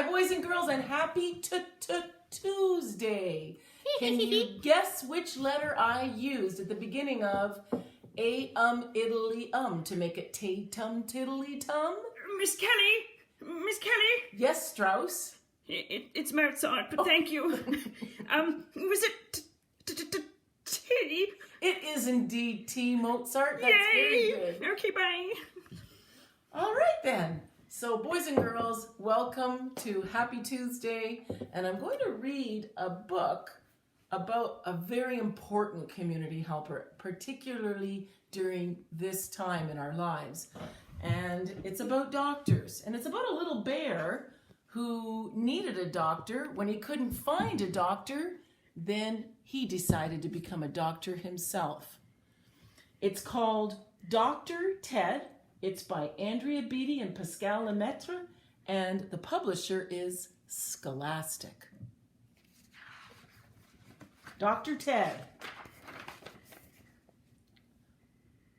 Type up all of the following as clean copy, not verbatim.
Hi, boys and girls, and happy Tuesday. Can you guess which letter I used at the beginning of Italy to make it tay-tum tiddly tum? Miss Kelly? Yes, Strauss. It's Mozart, but thank you. Was it T? It is indeed T, Mozart. That's very good. Okay, bye. All right, then. So, boys and girls, welcome to Happy Tuesday, and I'm going to read a book about a very important community helper, particularly during this time in our lives. And it's about doctors, and it's about a little bear who needed a doctor. When he couldn't find a doctor, then he decided to become a doctor himself. It's called Dr. Ted. It's by Andrea Beatty and Pascal Lemaitre, and the publisher is Scholastic. Dr. Ted.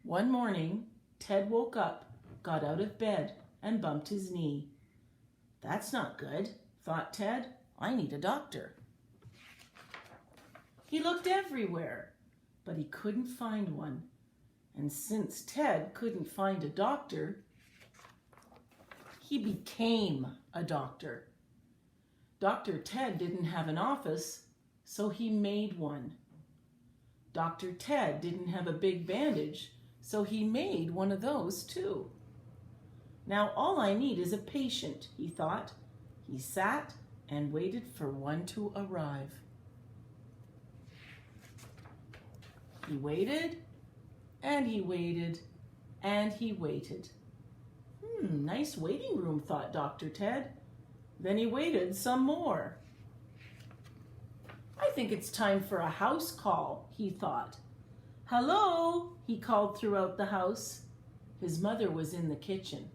One morning, Ted woke up, got out of bed, and bumped his knee. That's not good, thought Ted. I need a doctor. He looked everywhere, but he couldn't find one. And since Ted couldn't find a doctor, he became a doctor. Dr. Ted didn't have an office, so he made one. Dr. Ted didn't have a big bandage, so he made one of those too. Now all I need is a patient, he thought. He sat and waited for one to arrive. He waited, and he waited, and he waited. Nice waiting room, thought Dr. Ted. Then he waited some more. I think it's time for a house call, he thought. Hello, he called throughout the house. His mother was in the kitchen.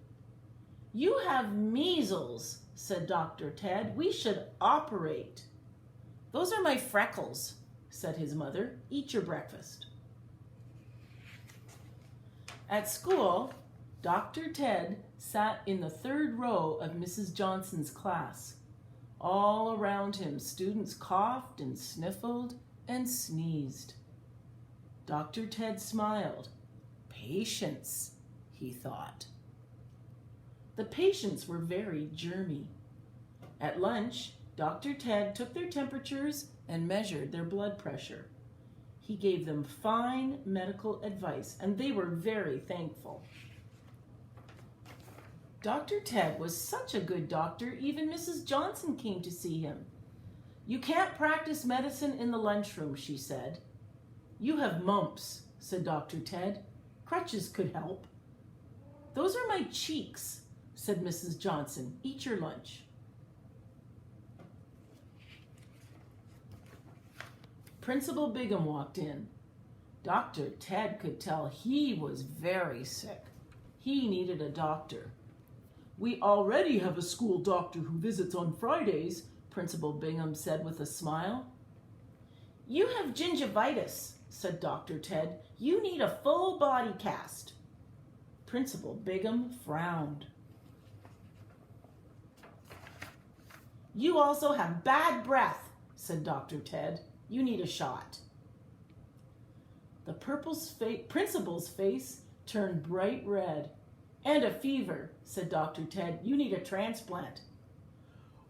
You have measles, said Dr. Ted. We should operate. Those are my freckles, said his mother. Eat your breakfast. At school, Dr. Ted sat in the third row of Mrs. Johnson's class. All around him, students coughed and sniffled and sneezed. Dr. Ted smiled. Patients, he thought. The patients were very germy. At lunch, Dr. Ted took their temperatures and measured their blood pressure. He gave them fine medical advice, and they were very thankful. Dr. Ted was such a good doctor, even Mrs. Johnson came to see him. You can't practice medicine in the lunchroom, she said. You have mumps, said Dr. Ted. Crutches could help. Those are my cheeks, said Mrs. Johnson. Eat your lunch. Principal Bigham walked in. Dr. Ted could tell he was very sick. He needed a doctor. We already have a school doctor who visits on Fridays, Principal Bigham said with a smile. You have gingivitis, said Dr. Ted. You need a full body cast. Principal Bigham frowned. You also have bad breath, said Dr. Ted. You need a shot. The principal's face turned bright red. And a fever, said Dr. Ted. You need a transplant.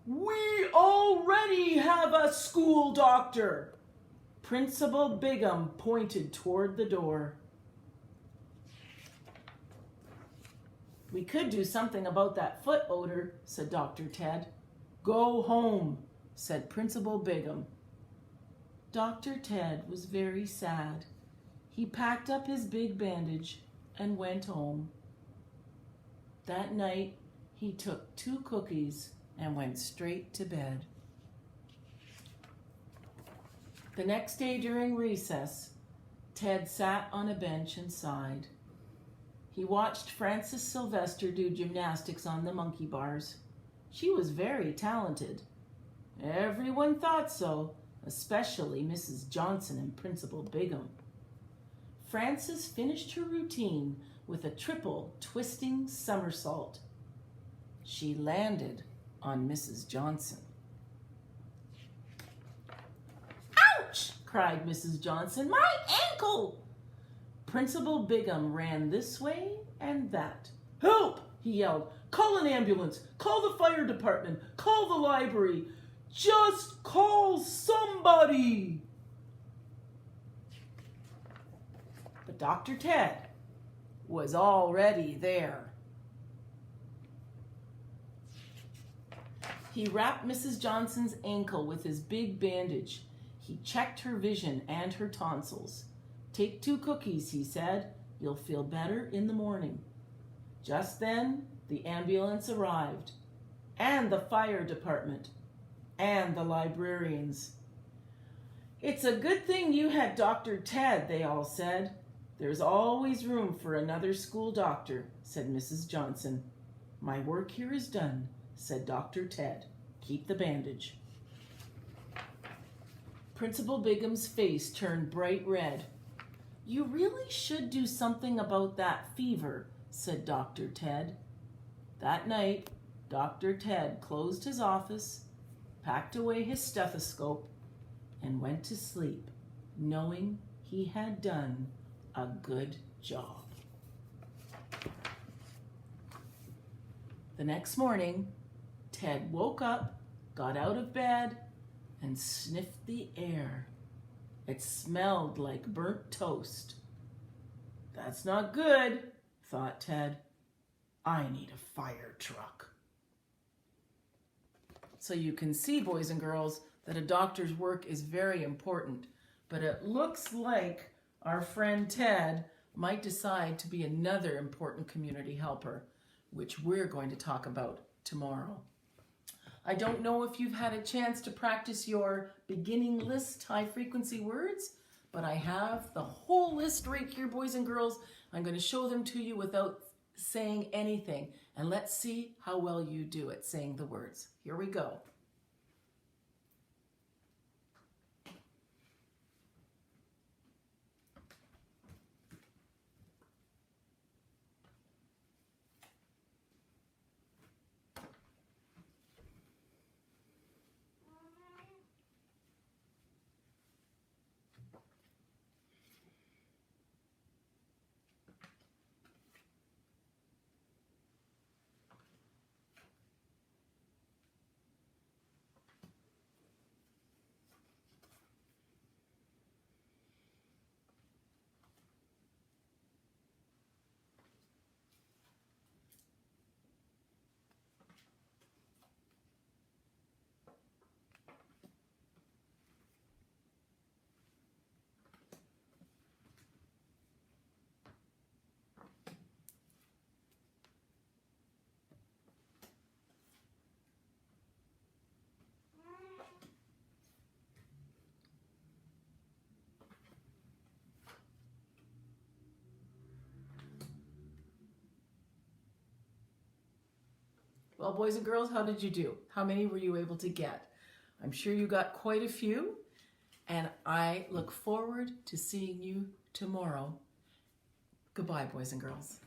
We already have a school doctor. Principal Bigham pointed toward the door. We could do something about that foot odor, said Dr. Ted. Go home, said Principal Bigham. Dr. Ted was very sad. He packed up his big bandage and went home. That night, he took 2 cookies and went straight to bed. The next day during recess, Ted sat on a bench and sighed. He watched Frances Sylvester do gymnastics on the monkey bars. She was very talented. Everyone thought so, especially Mrs. Johnson and Principal Bigham. Frances finished her routine with a triple twisting somersault. She landed on Mrs. Johnson. "Ouch!" cried Mrs. Johnson. "My ankle!" Principal Bigham ran this way and that. "Help!" he yelled. "Call an ambulance! Call the fire department! Call the library! Just call somebody!" But Dr. Ted was already there. He wrapped Mrs. Johnson's ankle with his big bandage. He checked her vision and her tonsils. "Take 2 cookies," he said. "You'll feel better in the morning." Just then, the ambulance arrived, and the fire department, and the librarians. "It's a good thing you had Dr. Ted," they all said. "There's always room for another school doctor," said Mrs. Johnson. "My work here is done," said Dr. Ted. "Keep the bandage." Principal Bigham's face turned bright red. "You really should do something about that fever," said Dr. Ted. That night, Dr. Ted closed his office, packed away his stethoscope, and went to sleep, knowing he had done a good job. The next morning, Ted woke up, got out of bed, and sniffed the air. It smelled like burnt toast. "That's not good," thought Ted. "I need a fire truck." So you can see, boys and girls, that a doctor's work is very important. But it looks like our friend Ted might decide to be another important community helper, which we're going to talk about tomorrow. I don't know if you've had a chance to practice your beginning list high-frequency words, but I have the whole list right here, boys and girls. I'm going to show them to you without saying anything, and let's see how well you do at saying the words. Here we go. Well, boys and girls, how did you do? How many were you able to get? I'm sure you got quite a few, and I look forward to seeing you tomorrow. Goodbye, boys and girls.